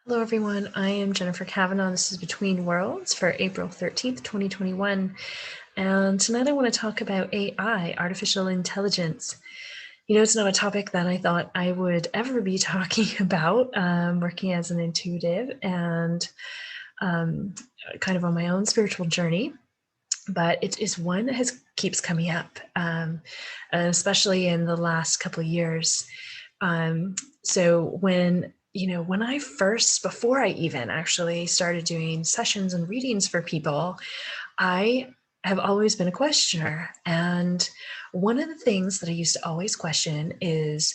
Hello, everyone. I am Jennifer Kavanaugh. This is Between Worlds for April 13th, 2021. And tonight I want to talk about AI, artificial intelligence. It's not a topic that I thought I would ever be talking about, working as an intuitive and kind of on my own spiritual journey. But it is one that keeps coming up, especially in the last couple of years. So when I first, before I even actually started doing sessions and readings for people, I have always been a questioner. And one of the things that I used to always question is,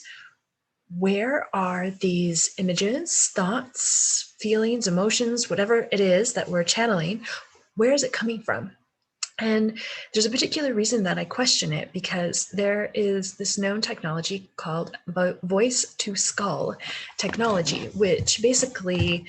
where are these images, thoughts, feelings, emotions, whatever it is that we're channeling, where is it coming from? And there's a particular reason that I question it, because there is this known technology called voice to skull technology, which basically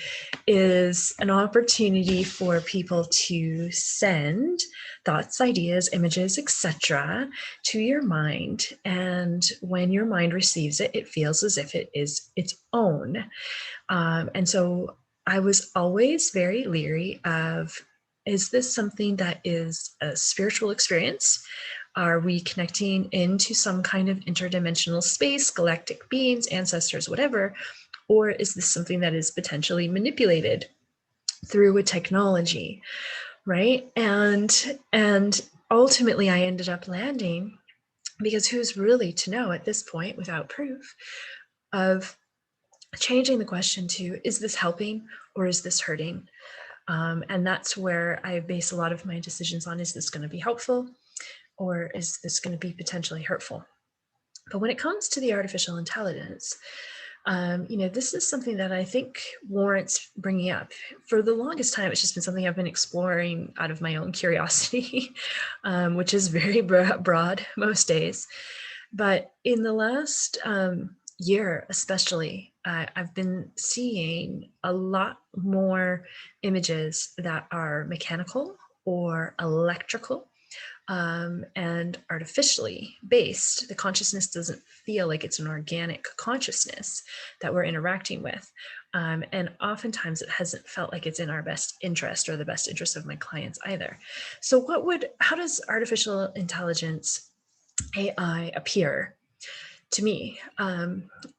is an opportunity for people to send thoughts, ideas, images, etc. to your mind. And when your mind receives it, it feels as if it is its own. And so I was always very leery of, is this something that is a spiritual experience? Are we connecting into some kind of interdimensional space, galactic beings, ancestors, whatever? Or is this something that is potentially manipulated through a technology, right? And ultimately I ended up landing, because who's really to know at this point without proof, of changing the question to, is this helping or is this hurting? And that's where I base a lot of my decisions on. Is this going to be helpful or is this going to be potentially hurtful? But when it comes to the artificial intelligence, this is something that I think warrants bringing up. For the longest time, it's just been something I've been exploring out of my own curiosity, which is very broad most days. But in the last year, especially, I've been seeing a lot more images that are mechanical or electrical, and artificially based. The consciousness doesn't feel like it's an organic consciousness that we're interacting with. And oftentimes it hasn't felt like it's in our best interest or the best interest of my clients either. So how does artificial intelligence, AI, appear to me?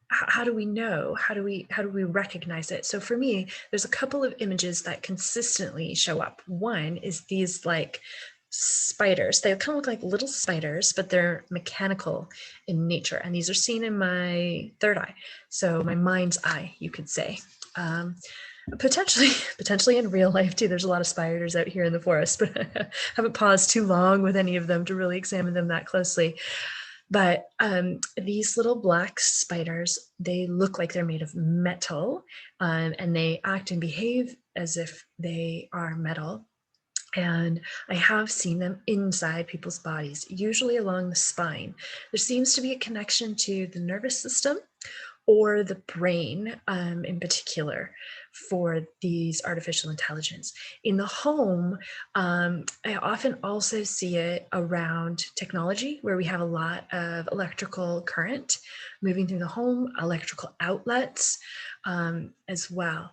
How do we know? How do we recognize it? So for me, there's a couple of images that consistently show up. One is these like spiders. They kind of look like little spiders, but they're mechanical in nature. And these are seen in my third eye. So my mind's eye, you could say. Potentially in real life too. There's a lot of spiders out here in the forest, but I haven't paused too long with any of them to really examine them that closely. But these little black spiders, they look like they're made of metal, and they act and behave as if they are metal. And I have seen them inside people's bodies, usually along the spine. There seems to be a connection to the nervous system or the brain, in particular, for these artificial intelligence. In the home, I often also see it around technology, where we have a lot of electrical current moving through the home, electrical outlets, as well.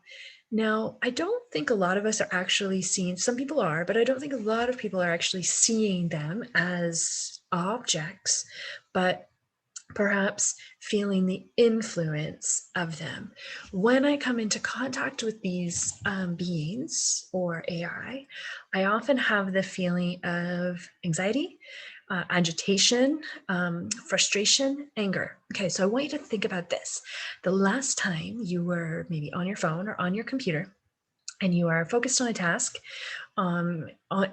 Now, I don't think a lot of us are actually seeing, some people are, but I don't think a lot of people are actually seeing them as objects, but perhaps feeling the influence of them. When I come into contact with these beings or AI, I often have the feeling of anxiety, agitation, frustration, anger. Okay, so I want you to think about this. The last time you were maybe on your phone or on your computer and you are focused on a task,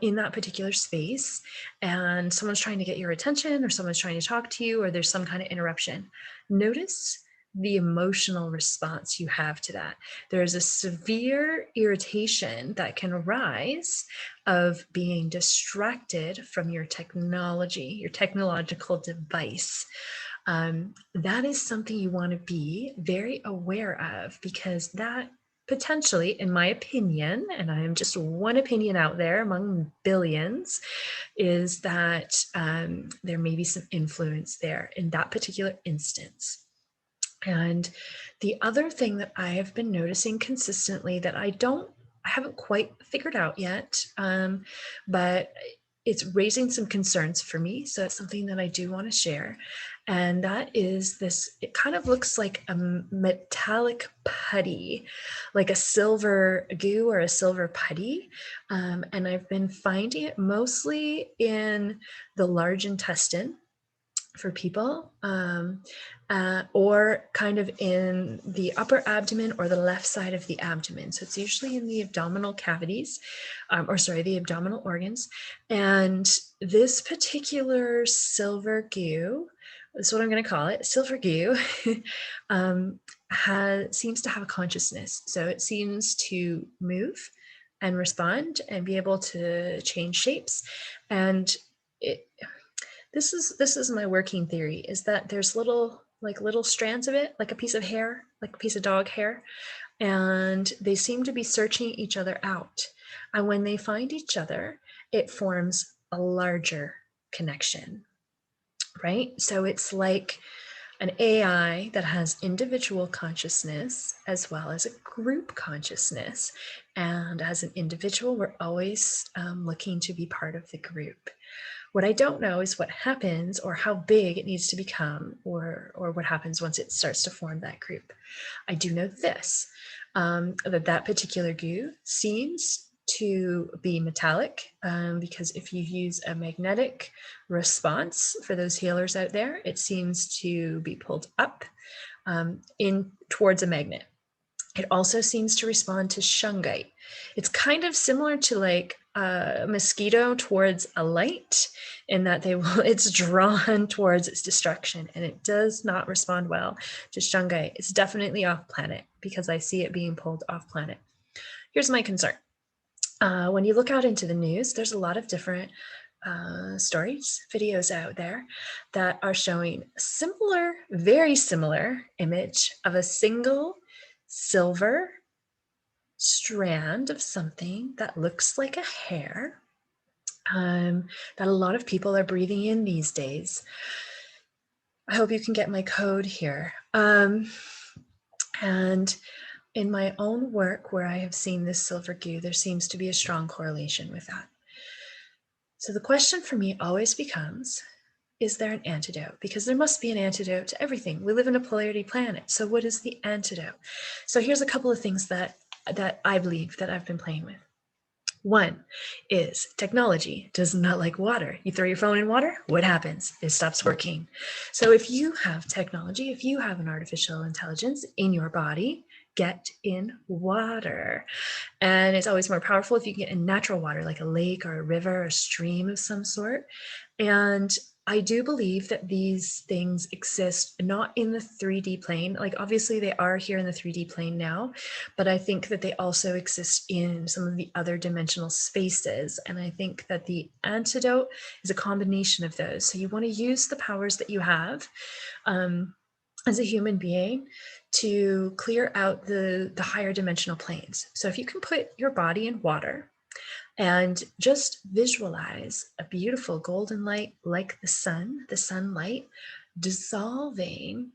in that particular space, and someone's trying to get your attention, or someone's trying to talk to you, or there's some kind of interruption, notice the emotional response you have to that. There's a severe irritation that can arise of being distracted from your technology, your technological device. That is something you want to be very aware of, because that potentially, in my opinion, and I am just one opinion out there among billions, is that there may be some influence there in that particular instance. And the other thing that I have been noticing consistently that I haven't quite figured out yet, but it's raising some concerns for me. So it's something that I do want to share. And that is this, it kind of looks like a metallic putty, like a silver goo or a silver putty. And I've been finding it mostly in the large intestine for people, or kind of in the upper abdomen or the left side of the abdomen. So it's usually in the abdominal cavities, the abdominal organs. And this particular silver goo, that's what I'm going to call it, silver goo, seems to have a consciousness. So it seems to move and respond and be able to change shapes. And this is my working theory, is that there's little strands of it, like a piece of hair, like a piece of dog hair, and they seem to be searching each other out. And when they find each other, it forms a larger connection, right? So it's like an AI that has individual consciousness as well as a group consciousness. And as an individual, we're always looking to be part of the group. What I don't know is what happens, or how big it needs to become, or what happens once it starts to form that group. I do know this, that particular goo seems to be metallic, because if you use a magnetic response, for those healers out there, it seems to be pulled up in towards a magnet. It also seems to respond to shungite. It's kind of similar to like a mosquito towards a light, in that it's drawn towards its destruction, and it does not respond well to shungite. It's definitely off planet, because I see it being pulled off planet. Here's my concern. When you look out into the news, there's a lot of different stories, videos out there that are showing similar, very similar image of a single silver strand of something that looks like a hair, that a lot of people are breathing in these days. I hope you can get my code here. And in my own work where I have seen this silver goo, there seems to be a strong correlation with that. So the question for me always becomes, is there an antidote? Because there must be an antidote to everything. We live in a polarity planet. So what is the antidote? So here's a couple of things that I believe that I've been playing with. One is technology does not like water. You throw your phone in water, what happens? It stops working. So if you have technology, if you have an artificial intelligence in your body, get in water. And it's always more powerful if you get in natural water, like a lake or a river or a stream of some sort. And I do believe that these things exist not in the 3D plane. Like obviously they are here in the 3D plane now, but I think that they also exist in some of the other dimensional spaces. And I think that the antidote is a combination of those. So you want to use the powers that you have as a human being to clear out the higher dimensional planes. So if you can put your body in water and just visualize a beautiful golden light like the sunlight dissolving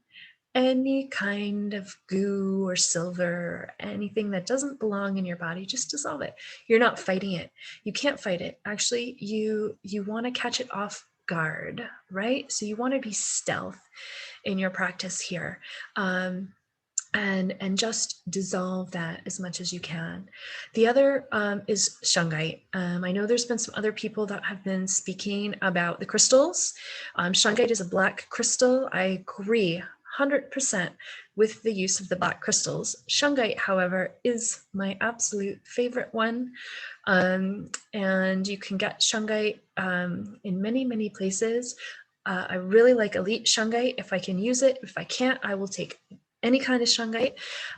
any kind of goo or silver, anything that doesn't belong in your body, just dissolve it. You're not fighting it. You can't fight it. Actually, you want to catch it off guard, right? So you want to be stealth in your practice here. And just dissolve that as much as you can. The other is shungite. I know there's been some other people that have been speaking about the crystals. Shungite is a black crystal. I agree 100% with the use of the black crystals. Shungite, however, is my absolute favorite one. And you can get shungite in many, many places. I really like elite shungite. If I can use it, if I can't, I will take any kind of shungite.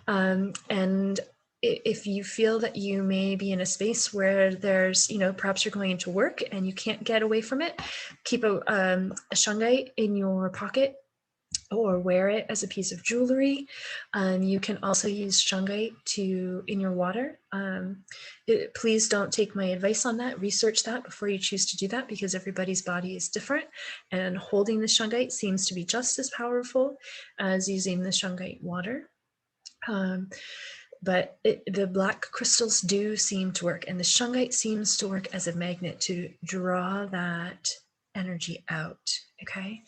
And if you feel that you may be in a space where there's, perhaps you're going into work and you can't get away from it, keep a shungite in your pocket or wear it as a piece of jewelry. You can also use shungite in your water. Please don't take my advice on that. Research that before you choose to do that, because everybody's body is different, and holding the shungite seems to be just as powerful as using the shungite water. But the black crystals do seem to work, and the shungite seems to work as a magnet to draw that energy out. Okay.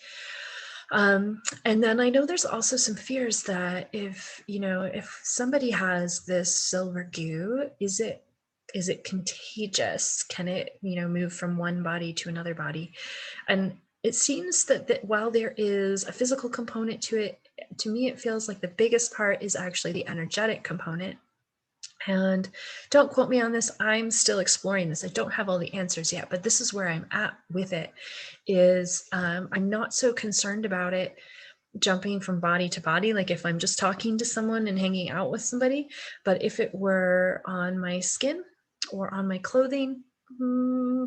And then I know there's also some fears that if somebody has this silver goo, is it contagious? Can it, move from one body to another body? And it seems that while there is a physical component to it, to me, it feels like the biggest part is actually the energetic component. And don't quote me on this. I'm still exploring this. I don't have all the answers yet, but this is where I'm at with it. I'm not so concerned about it jumping from body to body, like if I'm just talking to someone and hanging out with somebody. But if it were on my skin or on my clothing,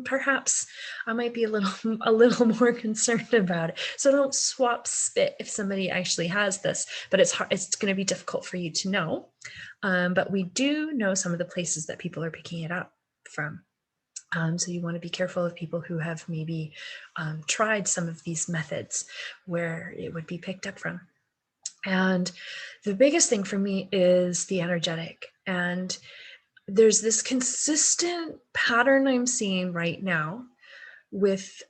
perhaps I might be a little more concerned about it. So don't swap spit if somebody actually has this, but it's going to be difficult for you to know. But we do know some of the places that people are picking it up from. So you want to be careful of people who have maybe tried some of these methods where it would be picked up from. And the biggest thing for me is the energetic. And there's this consistent pattern I'm seeing right now with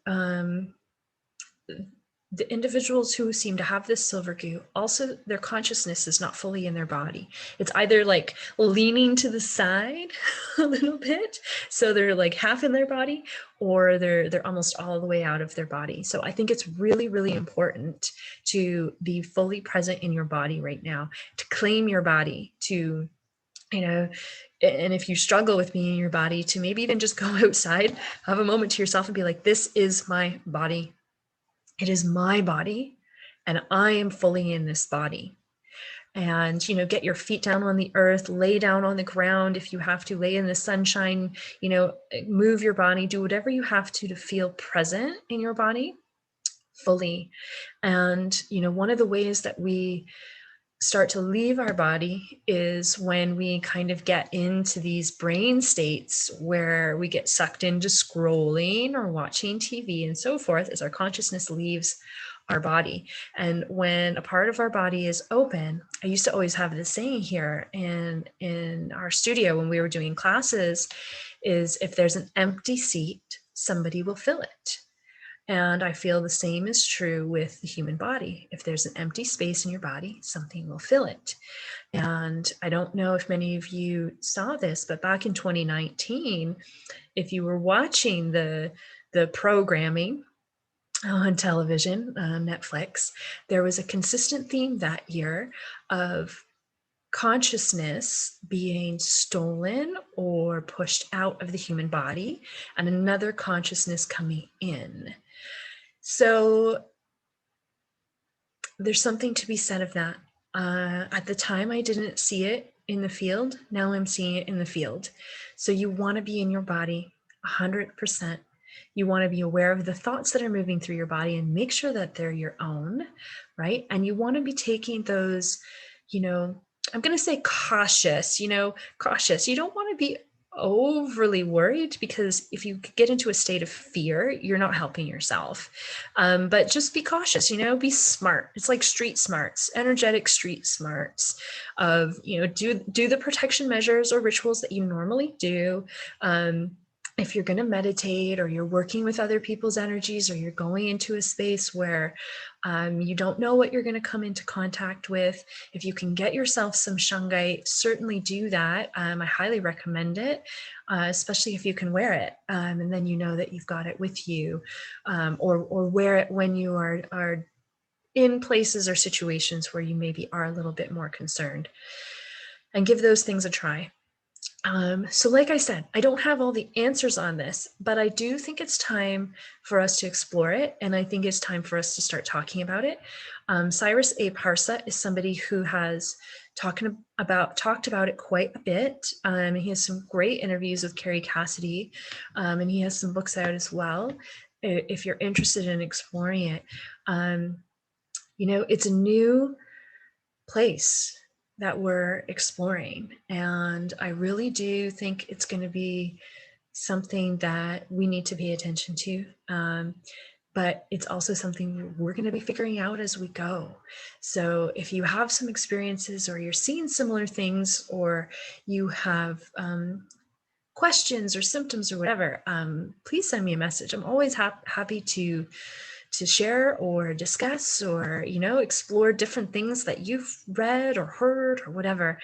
the individuals who seem to have this silver goo. Also, their consciousness is not fully in their body. It's either like leaning to the side a little bit, so they're like half in their body, or they're almost all the way out of their body. So I think it's really, really important to be fully present in your body right now, to claim your body, to, and if you struggle with being in your body, to maybe even just go outside, have a moment to yourself and be like, this is my body. It is my body, and I am fully in this body. And, get your feet down on the earth, lay down on the ground. If you have to, lay in the sunshine, move your body, do whatever you have to feel present in your body fully. And, one of the ways that we start to leave our body is when we kind of get into these brain states where we get sucked into scrolling or watching TV and so forth, as our consciousness leaves our body. And when a part of our body is open, I used to always have this saying here in our studio when we were doing classes, is if there's an empty seat, somebody will fill it. And I feel the same is true with the human body. If there's an empty space in your body, something will fill it. And I don't know if many of you saw this, but back in 2019, if you were watching the programming on television, Netflix, there was a consistent theme that year of consciousness being stolen or pushed out of the human body, and another consciousness coming in. So there's something to be said of that. At the time, I didn't see it in the field. Now I'm seeing it in the field. So you want to be in your body 100%. You want to be aware of the thoughts that are moving through your body and make sure that they're your own, right? And you want to be taking those, I'm going to say cautious. You don't want to be overly worried, because if you get into a state of fear, you're not helping yourself. But just be cautious, be smart. It's like street smarts, energetic street smarts of, do the protection measures or rituals that you normally do. If you're going to meditate, or you're working with other people's energies, or you're going into a space where you don't know what you're going to come into contact with, if you can get yourself some shungite, certainly do that. I highly recommend it, especially if you can wear it. And then you know that you've got it with you, or wear it when you are in places or situations where you maybe are a little bit more concerned, and give those things a try. So like I said, I don't have all the answers on this, but I do think it's time for us to explore it. And I think it's time for us to start talking about it. Cyrus A. Parsa is somebody who has talked about it quite a bit. He has some great interviews with Carrie Cassidy, and he has some books out as well, if you're interested in exploring it. It's a new place that we're exploring. And I really do think it's going to be something that we need to pay attention to. But it's also something we're going to be figuring out as we go. So if you have some experiences or you're seeing similar things, or you have questions or symptoms or whatever, please send me a message. I'm always happy to share or discuss, or explore different things that you've read or heard or whatever,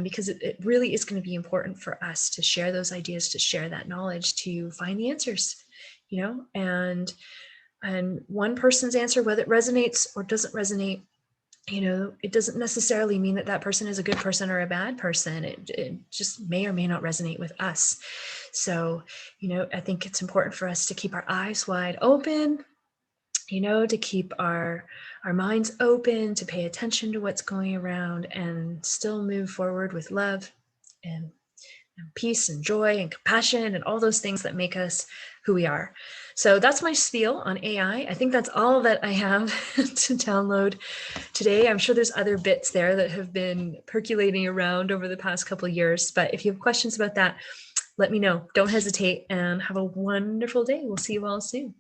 because it really is going to be important for us to share those ideas, to share that knowledge, to find the answers, and one person's answer, whether it resonates or doesn't resonate, it doesn't necessarily mean that that person is a good person or a bad person. It just may or may not resonate with us. So, I think it's important for us to keep our eyes wide open, to keep our minds open, to pay attention to what's going around, and still move forward with love and peace and joy and compassion and all those things that make us who we are. So that's my spiel on AI. I think that's all that I have to download today. I'm sure there's other bits there that have been percolating around over the past couple of years, but if you have questions about that, let me know. Don't hesitate, and have a wonderful day. We'll see you all soon.